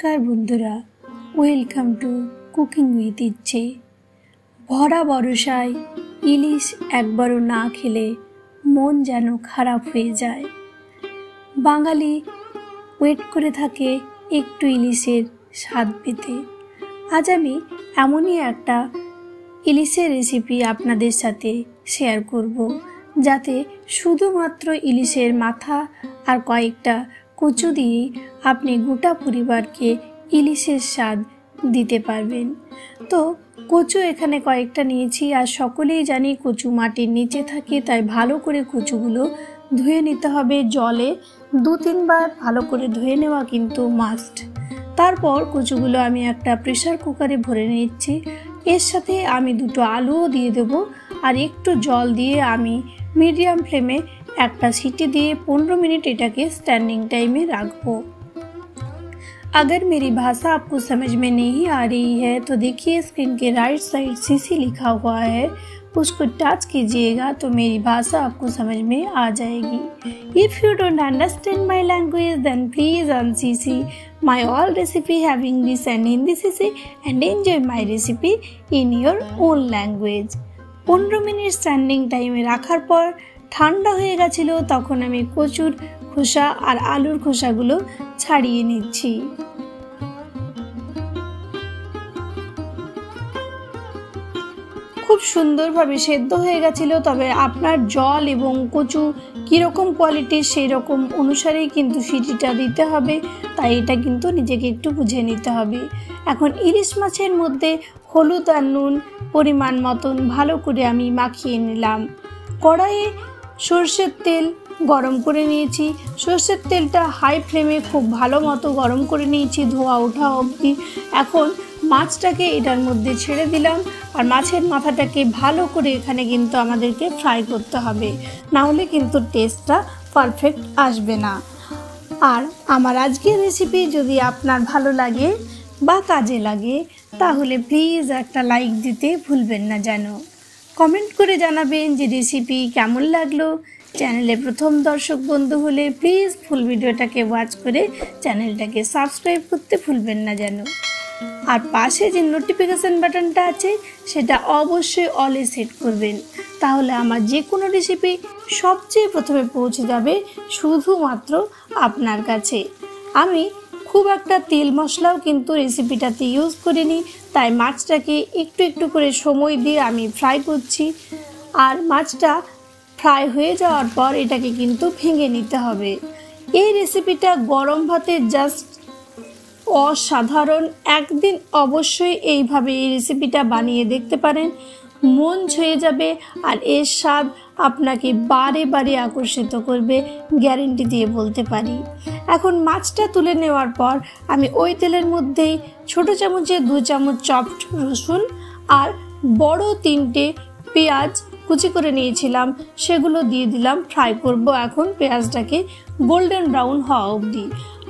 नमस्कार बंधुरा welcome to cooking with इच्छे। भरा बरसाय इलिश एकबारो ना खेले मन जेन खराब हो जाए। बांगाली वेट करे थाके एकटू इलिशेर स्वाद पेते। आज आमी एमोनी एकटा इलिशेर रेसिपि आपनादेर साथे शेयर करब जाते शुधुमात्र इलिशेर माथा और कयेकटा कचु दिए आपनी गोटा परिवार के इलिशेर स्वाद दीते पारबेन। तो कचु एखाने कयेकटा नियेछि आर सकलेई जानी कचु माटिर नीचे थाके, ताई भालो करे कचुगुलो धुए निते हबे। जले 2-3 बार भालो करे धुए नेওয়া किन्तु मास्ट। तारपर कचुगुलो आमी एकटा प्रेसार कुकारे भरे निচ্ছি। एर साथे आमी दुटो आलुओ दिए देब और एकटू जल दिए आमी मीडियम फ्लेमे एक सीटी दिए 15 मिनट एटाके स्टैंडिंग टाइमे रखबो। अगर मेरी भाषा आपको समझ में नहीं आ रही है तो देखिए स्क्रीन के राइट साइड सीसी लिखा हुआ है, उसको टच कीजिएगा तो मेरी भाषा आपको समझ में आ जाएगी। If you don't understand my language then please on CC my all recipe have English and Hindi CC and enjoy my recipe in your own language. 15 minute standing टाइमे रखार पर ঠান্ডা হয়ে গেছিল, তখন আমি কচুর খোসা আর আলুর খোসাগুলো ছাড়িয়ে নিচ্ছি। খুব সুন্দরভাবে সেদ্ধ হয়ে গেছিল, তবে আপনার জল এবং কচু কীরকম কোয়ালিটির সেই রকম অনুসারেই কিন্তু সিটিটা দিতে হবে, তাই এটা কিন্তু নিজেকে একটু বুঝে নিতে হবে। এখন ইলিশ মাছের মধ্যে হলুদ আর নুন পরিমাণ মতন ভালো করে আমি মাখিয়ে নিলাম। কড়াইয়ে সরষের তেল গরম করে নিয়েছি। সরষের তেলটা হাই ফ্লেমে খুব ভালো মতো গরম করে নিয়েছি ধোয়া ওঠা অবধি। এখন মাছটাকে এটার মধ্যে ছেড়ে দিলাম আর মাছের মাথাটাকে ভালো করে এখানে কিন্তু আমাদেরকে ফ্রাই করতে হবে, না হলে কিন্তু টেস্টটা পারফেক্ট আসবে না। আর আমার আজকের রেসিপি যদি আপনার ভালো লাগে বা কাজে লাগে তাহলে প্লিজ একটা লাইক দিতে ভুলবেন না যেন। कमेंट करे जानाबेन जे रेसिपि केमन लागलो। चैनेले प्रथम दर्शक बंधु होले प्लिज फुल भिडियोटाके वाच करे चैनलटाके सबस्क्राइब करते भूलबेन ना जेन। और पाशे जे नोटिफिकेशन बाटनटा आछे सेटा अवश्यई अले सेट करबेन, ताहले आमार जे कोनो रेसिपि सबचेये प्रथमे पौঁছে যাবে শুধুমাত্র আপনার কাছে। আমি খুব একটা তেল মশলাও কিন্তু রেসিপিটাতে ইউজ করিনি, তাই মাছটাকে একটু একটু করে সময় দিয়ে আমি ফ্রাই করছি। আর মাছটা ফ্রাই হয়ে যাওয়ার পর এটাকে কিন্তু ভেঙে নিতে হবে। এই রেসিপিটা গরম ভাতে জাস্ট অসাধারণ। একদিন অবশ্যই এইভাবে এই রেসিপিটা বানিয়ে দেখতে পারেন, মন ছুঁয়ে যাবে আর এর স্বাদ আপনাকে বারে বারে আকর্ষিত করবে, গ্যারেন্টি দিয়ে বলতে পারি। এখন মাছটা তুলে নেওয়ার পর আমি ওই তেলের মধ্যেই ছোট চামচে 2 চামচ চপড রসুন আর বড় 3টে পেঁয়াজ কুচি করে নিয়েছিলাম সেগুলো দিয়ে দিলাম। ফ্রাই করব এখন পেঁয়াজটাকে গোল্ডেন ব্রাউন হওয়া অবধি।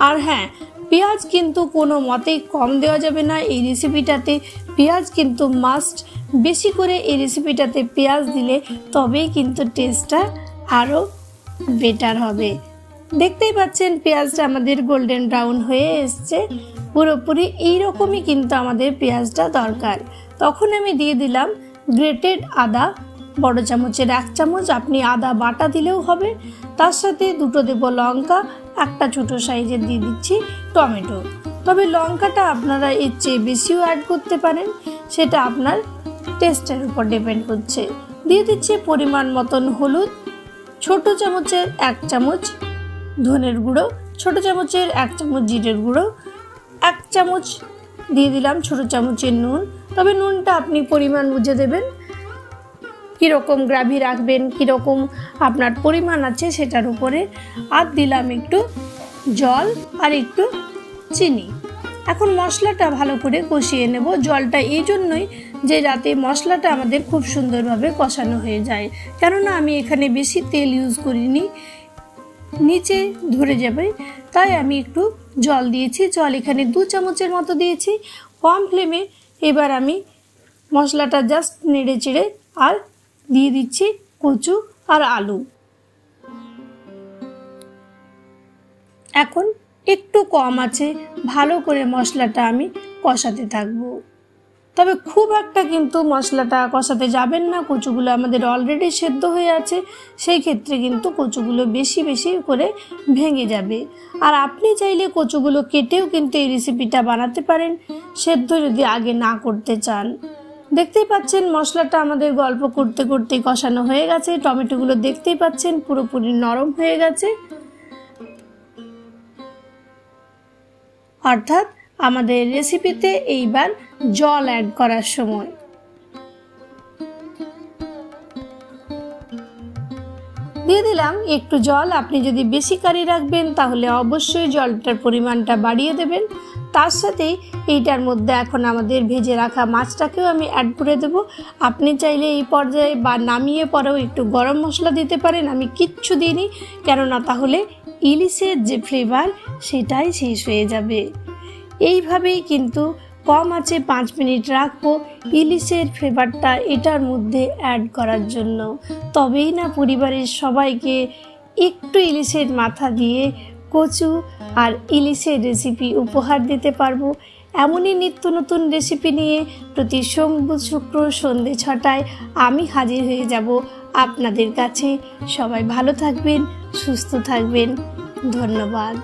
আর হ্যাঁ, পেঁয়াজ কিন্তু কোনো মতেই কম দেওয়া যাবে না এই রেসিপিটাতে। পেঁয়াজ কিন্তু মাস্ট, বেশি করে এই রেসিপিটাতে পেঁয়াজ দিলে তবেই কিন্তু টেস্টটা আরও বেটার হবে। দেখতেই পাচ্ছেন পেঁয়াজটা আমাদের গোল্ডেন ব্রাউন হয়ে এসছে পুরোপুরি। এইরকমই কিন্তু আমাদের পেঁয়াজটা দরকার। তখন আমি দিয়ে দিলাম গ্রেটেড আদা, বড় চামচের 1 চামচ। আপনি আদা বাটা দিলেও হবে। তার সাথে দুটো দেব লঙ্কা, একটা ছোটো সাইজের দিয়ে দিচ্ছি টমেটো। তবে লঙ্কাটা আপনারা এর চেয়ে বেশিও অ্যাড করতে পারেন, সেটা আপনার টেস্টের উপর ডিপেন্ড করছে। দিয়ে দিচ্ছি পরিমাণ মতন হলুদ, ছোট চামচের 1 চামচ ধনের গুঁড়ো, ছোট চামচের 1 চামচ জিরের গুঁড়ো, 1 চামচ দিয়ে দিলাম ছোট চামচের নুন। তবে নুনটা আপনি পরিমাণ বুঝে দেবেন, কীরকম গ্রাভি রাখবেন, কীরকম আপনার পরিমাণ আছে সেটার উপরে। আর দিলাম একটু জল আর একটু চিনি। এখন মশলাটা ভালো করে কষিয়ে নেব। জলটা এই জন্যই যে যাতে মশলাটা আমাদের খুব সুন্দরভাবে কষানো হয়ে যায়, কেননা আমি এখানে বেশি তেল ইউজ করিনি, নিচে ধরে যাবে, তাই আমি একটু জল দিয়েছি। জল এখানে 2 চামচের মতো দিয়েছি কম ফ্লেমে। এবার আমি মশলাটা জাস্ট নেড়ে চেড়ে আর দিয়ে দিচ্ছি কচু আর আলু। এখন একটু কম আছে ভালো করে মশলাটা আমি কষাতে থাকবো। তবে খুব একটা কিন্তু মশলাটা কষাতে যাবেন না, কচুগুলো আমাদের অলরেডি সেদ্ধ হয়ে আছে, সেই ক্ষেত্রে কিন্তু কচুগুলো বেশি বেশি করে ভেঙে যাবে। আর আপনি চাইলে কচুগুলো কেটেও কিন্তু এই রেসিপিটা বানাতে পারেন, সেদ্ধ যদি আগে না করতে চান। দেখতেই পাচ্ছেন মশলাটা আমাদের গল্প করতে করতে কষানো হয়ে গেছে। টমেটোগুলো দেখতেই পাচ্ছেন পুরোপুরি নরম হয়ে গেছে, অর্থাৎ আমাদের রেসিপিতে এইবার জল অ্যাড করার সময়। দিয়ে দিলাম একটু জল। আপনি যদি বেশি কারি রাখবেন তাহলে অবশ্যই জলটার পরিমাণটা বাড়িয়ে দেবেন। তার সাথেই এইটার মধ্যে এখন আমাদের ভেজে রাখা মাছটাকেও আমি অ্যাড করে দেব। আপনি চাইলে এই পর্যায়ে বা নামিয়ে পরেও একটু গরম মশলা দিতে পারেন, আমি কিচ্ছু দিইনি, কেননা তাহলে ইলিশের যে ফ্লেভার সেটাই শেষ হয়ে যাবে। এইভাবেই কিন্তু কম আঁচে 5 মিনিট রাখবো ইলিশের ফ্লেভারটা এটার মধ্যে অ্যাড করার জন্য। তবেই না পরিবারের সবাইকে একটু ইলিশের মাথা দিয়ে কচু আর ইলিশের রেসিপি উপহার দিতে পারবো। এমনই নিত্য নতুন রেসিপি নিয়ে প্রতি সোম শুক্র সন্ধ্যে 6টায় আমি হাজির হয়ে যাব আপনাদের কাছে। সবাই ভালো থাকবেন, সুস্থ থাকবেন। ধন্যবাদ।